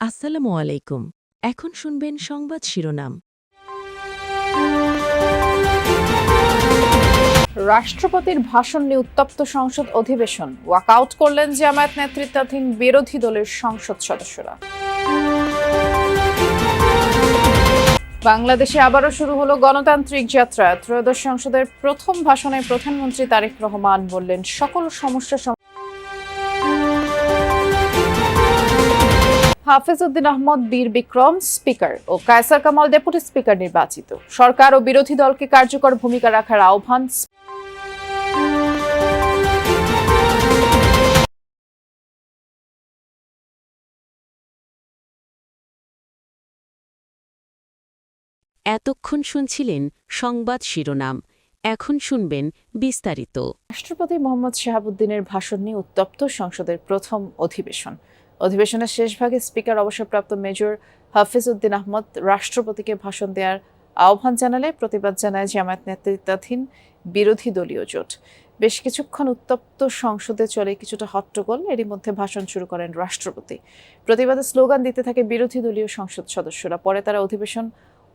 আসসালামু আলাইকুম। এখন শুনবেন সংবাদ শিরোনাম। রাষ্ট্রপতির ভাষণ নিয়ে উত্তপ্ত সংসদ অধিবেশন, ওয়াকআউট করলেন জামায়াত নেতৃত্বাধীন বিরোধী দলের সংসদ সদস্যরা। বাংলাদেশে আবারও শুরু হলো গণতান্ত্রিক যাত্রা। ত্রয়োদশ সংসদের প্রথম ভাষণে প্রধানমন্ত্রী তারেক রহমান বললেন সকল সমস্যা হাফেজ উদ্দিন আহমদ বীর বিক্রম স্পিকার ও কায়সার কামাল ডেপুটি স্পিকার নির্বাচিত। সরকার ও বিরোধী দলকে কার্যকর ভূমিকা রাখার আহ্বান। এতক্ষণ শুনছিলেন সংবাদ শিরোনাম। এখন শুনবেন বিস্তারিত। রাষ্ট্রপতি মোহাম্মদ শাহাবুদ্দিনের ভাষণ নিয়ে উত্তপ্ত সংসদের প্রথম অধিবেশন। অধিবেশনের শেষ ভাগে স্পিকার অবসরপ্রাপ্ত মেজর হাফিজ উদ্দিন আহমদ রাষ্ট্রপতিকে ভাষণ দেওয়ার আহ্বান জানালে প্রতিবাদ জানায় জামায়াত নেতৃত্বাধীন বিরোধী দলীয় জোট। বেশ কিছুক্ষণ উত্তপ্ত সংসদে চলে কিছুটা হট্টগোল। এরই মধ্যে ভাষণ শুরু করেন রাষ্ট্রপতি। প্রতিবাদে স্লোগান দিতে থাকে বিরোধী দলীয় সংসদ সদস্যরা। পরে তারা অধিবেশন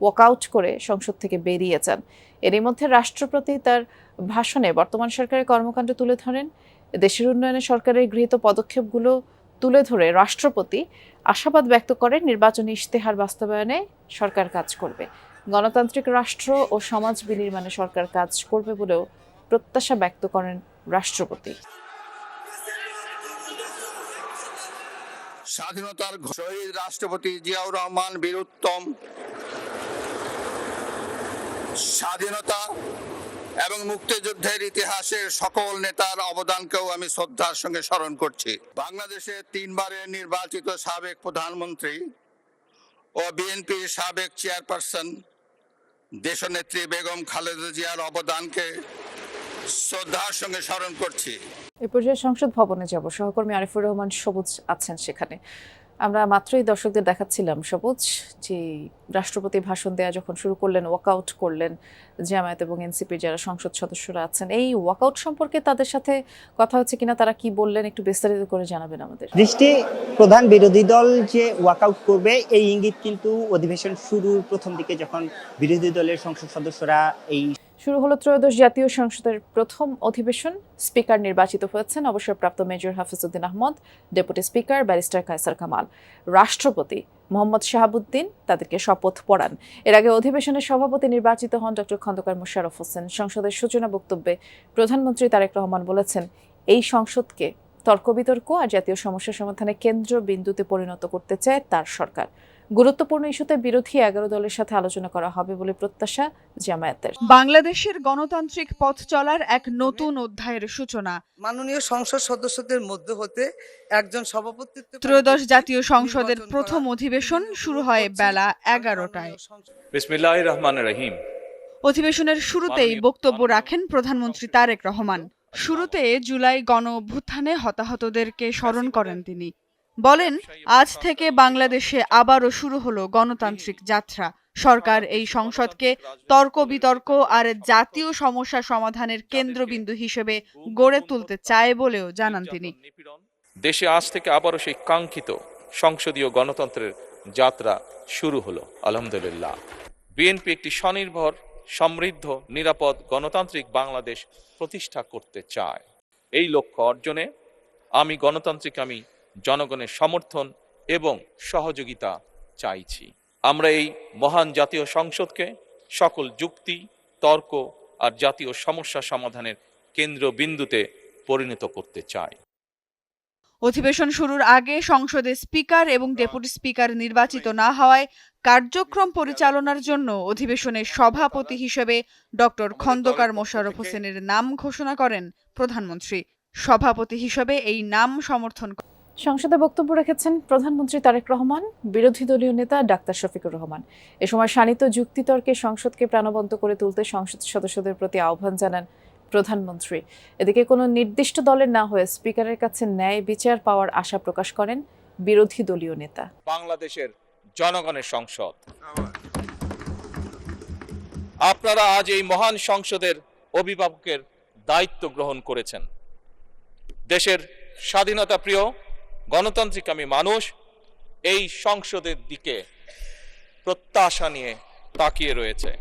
ওয়াকআউট করে সংসদ থেকে বেরিয়ে যান। এরই মধ্যে রাষ্ট্রপতি তার ভাষণে বর্তমান সরকারের কর্মকাণ্ড তুলে ধরেন। দেশের উন্নয়নে সরকারের গৃহীত পদক্ষেপগুলো তুলে ধরে রাষ্ট্রপতি আশাবাদ ব্যক্ত করেন নির্বাচনী ইশতেহার বাস্তবায়নে সরকার কাজ করবে। গণতান্ত্রিক রাষ্ট্র ও সমাজ বিনির্মাণে সরকার কাজ করবে বলেও প্রত্যাশা ব্যক্ত করেন রাষ্ট্রপতি। স্বাধীনতার শহীদ রাষ্ট্রপতি জিয়াউর রহমান বীরুত্তম, স্বাধীনতা এবং মুক্তিযুদ্ধের ইতিহাসের সকল নেতার অবদানকেও আমি শ্রদ্ধার সঙ্গে স্মরণ করছি। বাংলাদেশের 3 বারের নির্বাচিত সাবেক প্রধানমন্ত্রী ও বিএনপির সাবেক চেয়ারপারসন দেশনেত্রী বেগম খালেদা জিয়ার অবদানকে শ্রদ্ধার সঙ্গে স্মরণ করছি। এ পর্যায়ে সংসদ ভবনে যাব। সহকর্মী আরিফুর রহমান সবুজ আছেন সেখানে। আমরা মাত্রই দর্শকদের দেখাচ্ছিলাম সবুজ যে রাষ্ট্রপতি ভাষণ দেয়া যখন শুরু করলেন, ওয়াকআউট করলেন জামায়াত এবং এনসিপির যারা সংসদ সদস্যরা আছেন। এই ওয়াকআউট সম্পর্কে তাদের সাথে কথা হচ্ছে কিনা, তারা কি বললেন একটু বিস্তারিত করে জানাবেন আমাদের। দৃষ্টি, প্রধান বিরোধী দল যে ওয়াকআউট করবে এই ইঙ্গিত কিন্তু অধিবেশন শুরুর প্রথম দিকে যখন বিরোধী দলের সংসদ সদস্যরা এই শুরু হলো ত্রয়োদশ জাতীয় সংসদের প্রথম অধিবেশন। স্পিকার নির্বাচিত হয়েছেন অবসরপ্রাপ্ত major Hafiz Uddin Ahmed, deputy speaker barrister Kaiser Kamal. রাষ্ট্রপতি মোহাম্মদ শাহাবুদ্দিন তাদেরকে শপথ পড়ান। এর আগে অধিবেশনের সভাপতি নির্বাচিত হন ডক্টর খন্দকার মোশাররফ হোসেন। সংসদের সূচনা বক্তব্যে প্রধানমন্ত্রী তারেক রহমান বলেছেন, এই সংসদকে তর্ক বিতর্ক আর জাতীয় সমস্যা সমাধানে কেন্দ্র বিন্দুতে পরিণত করতে চায় তার সরকার। গুরুত্বপূর্ণ ইস্যুতে বিরোধী 11 দলের সাথে আলোচনা করা হবে বলে প্রত্যাশা জামায়াতের। বাংলাদেশের গণতান্ত্রিক পথ চলার এক নতুন অধ্যায়ের সূচনা। মাননীয় সংসদ সদস্যদের মধ্যে হতে একজন সভাপতিত্ব। ত্রয়োদশ জাতীয় সংসদের প্রথম অধিবেশন শুরু হয় বেলা 11টায়। বিসমিল্লাহির রহমানির রহিম। অধিবেশনের শুরুতেই বক্তব্য রাখেন প্রধানমন্ত্রী তারেক রহমান। শুরুতে জুলাই গণ অভ্যুত্থানে হতাহতদেরকে স্মরণ করেন তিনি। বলেন, আজ থেকে বাংলাদেশে আবারও শুরু হলো গণতান্ত্রিক যাত্রা। সরকার এই সংসদকে তর্ক বিতর্ক আর জাতীয় সমস্যা সমাধানের কেন্দ্রবিন্দু হিসেবে গড়ে তুলতে চায় বলেও জানান তিনি। দেশে আজ থেকে আবারও সেই কাঙ্ক্ষিত সংসদীয় গণতন্ত্রের যাত্রা শুরু হলো আলহামদুলিল্লাহ। বিএনপি একটি স্বনির্ভর, সমৃদ্ধ, নিরাপদ গণতান্ত্রিক বাংলাদেশ প্রতিষ্ঠা করতে চায়। এই লক্ষ্য অর্জনে আমি জনগণের সমর্থন এবং সহযোগিতা চাইছি। আমরা এই মহান জাতীয় সংসদকে সকল যুক্তি, তর্ক আর জাতীয় সমস্যা সমাধানের কেন্দ্রবিন্দুতে পরিণত করতে চাই। অধিবেশন শুরুর আগে সংসদে স্পিকার এবং ডেপুটি স্পিকার নির্বাচিত না হওয়ায় কার্যক্রম পরিচালনার জন্য অধিবেশনের সভাপতি হিসেবে ডক্টর খন্দকার মোশাররফ হোসেনের নাম ঘোষণা করেন প্রধানমন্ত্রী। সভাপতি হিসেবে এই নাম সমর্থন সংসদে বক্তব্য রেখেছেন প্রধানমন্ত্রী তারেক রহমান, বিরোধী দলীয় নেতা ডাক্তার শফিকুর রহমান। এ সময় শানিত যুক্তিতর্কে সংসদকে প্রাণবন্ত করে তুলতে সংসদ সদস্যদের প্রতি আহ্বান জানান প্রধানমন্ত্রী। এদিকে কোনো নির্দিষ্ট দলের না হয়ে স্পিকারের কাছে ন্যায় বিচার পাওয়ার আশা প্রকাশ করেন বিরোধী দলীয় নেতা। বাংলাদেশের জনগণের সংসদ, আপনারা আজ এই মহান সংসদের অভিভাবকের দায়িত্ব গ্রহণ করেছেন। দেশের স্বাধীনতা প্রিয়, গণতান্ত্রিক মানুষ এই সংসদের দিকে প্রত্যাশা নিয়ে তাকিয়ে রয়েছে।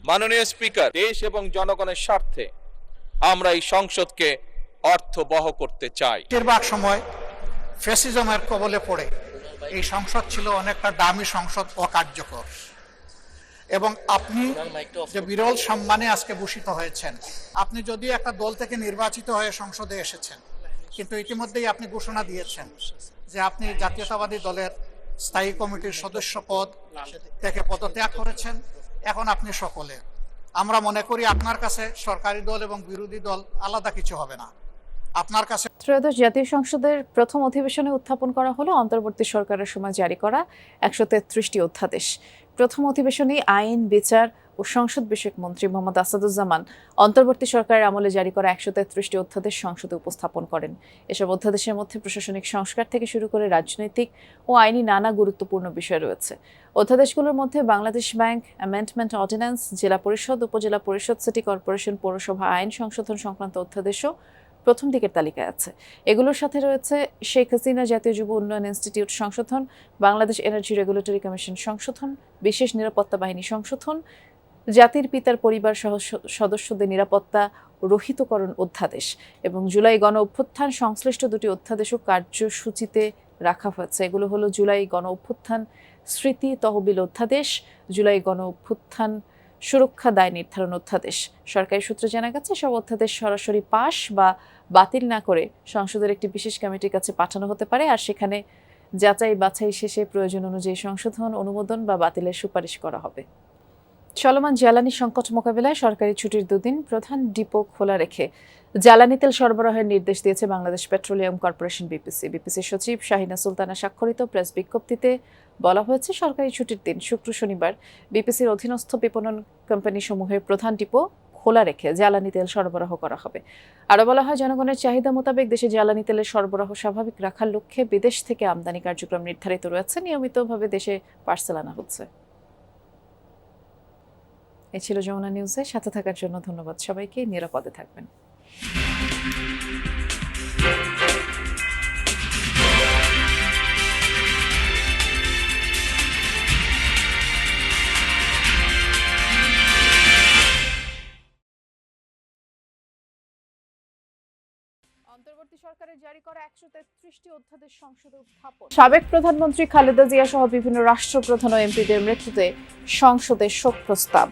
মাননীয় স্পিকার, দেশ এবং জনগণের স্বার্থে আমরা এই সংসদকে অর্থবহ করতে চাই। বেশিরভাগ সময় ফ্যাসিজমের কবলে পড়ে এই সংসদ ছিল অনেকটা দামি সংসদ, অকার্যকর। এবং আপনি যে বিরল সম্মানে আজকে ভূষিত হয়েছেন, আপনি যদিও একটা দল থেকে নির্বাচিত হয়ে সংসদে এসেছেন, কিন্তু ইতিমধ্যেই আপনি ঘোষণা দিয়েছেন যে আপনি জাতীয়তাবাদী দলের স্থায়ী কমিটির সদস্য পদ থেকে পদত্যাগ করেছেন। এখন আপনি সকলে, আমরা মনে করি আপনার কাছে সরকারি দল এবং বিরোধী দল আলাদা কিছু হবে না। আপনার কাছে ত্রয়োদশ জাতীয় সংসদের প্রথম অধিবেশনে উত্থাপন করা হলো অন্তর্বর্তী সরকারের সময় জারি করা ১৩৩টি অধ্যাদেশ। প্রথম অধিবেশনে আইন, বিচার ও সংসদ বিষয়ক মন্ত্রী মোহাম্মদ আসাদুজ্জামান অন্তর্বর্তী সরকারের আমলে জারি করা ১৩৩টি অধ্যাদেশ সংসদে উপস্থাপন করেন। এসব অধ্যাদেশের মধ্যে প্রশাসনিক সংস্কার থেকে শুরু করে রাজনৈতিক ও আইনি নানা গুরুত্বপূর্ণ বিষয় রয়েছে। অধ্যাদেশগুলোর মধ্যে বাংলাদেশ ব্যাংক অ্যামেন্ডমেন্ট অর্ডিন্যান্স, জেলা পরিষদ, উপজেলা পরিষদ, সিটি কর্পোরেশন, পৌরসভা আইন সংশোধন সংক্রান্ত অধ্যাদেশও প্রথম দিকের তালিকায় আছে। এগুলোর সাথে রয়েছে শেখ হাসিনা জাতীয় যুব উন্নয়ন ইনস্টিটিউট সংশোধন, বাংলাদেশ এনার্জি রেগুলেটরি কমিশন সংশোধন, বিশেষ নিরাপত্তা বাহিনী সংশোধন, জাতির পিতার পরিবার সহ সদস্যদের নিরাপত্তা রহিতকরণ অধ্যাদেশ এবং জুলাই গণ অভ্যুত্থান সংশ্লিষ্ট দুটি অধ্যাদেশও কার্যসূচিতে রাখা হয়েছে। এগুলো হলো জুলাই গণ অভ্যুত্থান স্মৃতি তহবিল অধ্যাদেশ, জুলাই গণ অভ্যুত্থান সুরক্ষা দায় নির্ধারণ অধ্যাদেশ। সরকারি সূত্রে জানা গেছে সব অধ্যাদেশ সরাসরি পাস বা বাতিল না করে সংসদের একটি বিশেষ কমিটির কাছে পাঠানো হতে পারে, আর সেখানে যাচাই বাছাই শেষে প্রয়োজন অনুযায়ী সংশোধন, অনুমোদন বা বাতিলের সুপারিশ করা হবে। চলমান জ্বালানি সংকট মোকাবিলায় সরকারি ছুটির দুদিন প্রধান ডিপো খোলা রেখে জ্বালানি তেল সরবরাহের নির্দেশ দিয়েছে বাংলাদেশ পেট্রোলিয়াম কর্পোরেশন বিপিসি। বিপিসির সচিব শাহিনা সুলতানা স্বাক্ষরিত প্রেস বিজ্ঞপ্তিতে বলা হয়েছে, সরকারি ছুটির দিন শুক্র শনিবার বিপিসির অধীনস্থ বিপণন কোম্পানিসমূহের প্রধান ডিপো খোলা রেখে জ্বালানি তেল সরবরাহ করা হবে। আরও বলা হয়, জনগণের চাহিদা মোতাবেক দেশে জ্বালানি তেলের সরবরাহ স্বাভাবিক রাখার লক্ষ্যে বিদেশ থেকে আমদানি কার্যক্রম নির্ধারিত রয়েছে। নিয়মিতভাবে দেশে পার্সেল আনা হচ্ছে। এ ছিল যমুনা নিউজে। সাথে থাকার জন্য ধন্যবাদ সবাইকে। নিরাপদে থাকবেন। অন্তর্বর্তী সরকারের জারি করা ১৩৩টি অধ্যাদেশ সংসদে উত্থাপন। সাবেক প্রধানমন্ত্রী খালেদা জিয়া সহ বিভিন্ন রাষ্ট্রপ্রধান ও এমপিদের মৃত্যুতে সংসদে শোক প্রস্তাব।